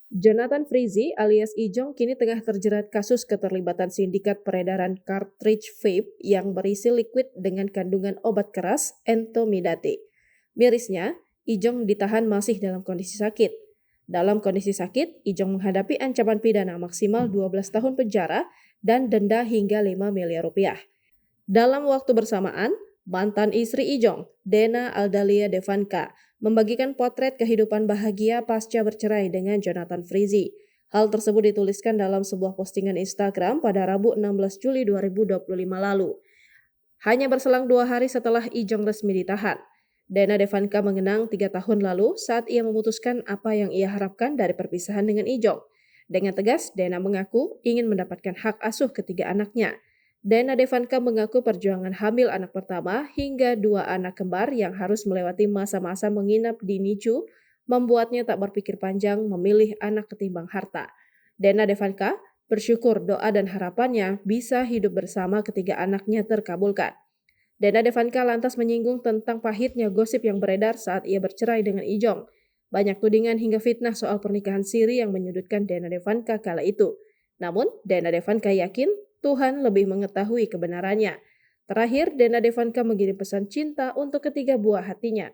Jonathan Frizzy alias Ijong kini tengah terjerat kasus keterlibatan sindikat peredaran cartridge vape yang berisi liquid dengan kandungan obat keras entomidate. Mirisnya, Ijong ditahan masih dalam kondisi sakit. Dalam kondisi sakit, Ijong menghadapi ancaman pidana maksimal 12 tahun penjara dan denda hingga 5 miliar rupiah. Dalam waktu bersamaan, mantan istri Ijong, Dena Aldalia Devanka, membagikan potret kehidupan bahagia pasca bercerai dengan Jonathan Frizzy. Hal tersebut dituliskan dalam sebuah postingan Instagram pada Rabu 16 Juli 2025 lalu. Hanya berselang 2 hari setelah Ijong resmi ditahan. Dena Devanka mengenang 3 tahun lalu saat ia memutuskan apa yang ia harapkan dari perpisahan dengan Ijong. Dengan tegas, Dena mengaku ingin mendapatkan hak asuh ketiga anaknya. Dena Devanka mengaku perjuangan hamil anak pertama hingga 2 anak kembar yang harus melewati masa-masa menginap di NICU membuatnya tak berpikir panjang memilih anak ketimbang harta. Dena Devanka bersyukur doa dan harapannya bisa hidup bersama ketiga anaknya terkabulkan. Dena Devanka lantas menyinggung tentang pahitnya gosip yang beredar saat ia bercerai dengan Ijong. Banyak tudingan hingga fitnah soal pernikahan siri yang menyudutkan Dena Devanka kala itu. Namun, Dena Devanka yakin Tuhan lebih mengetahui kebenarannya. Terakhir, Dena Devanka mengirim pesan cinta untuk ketiga buah hatinya.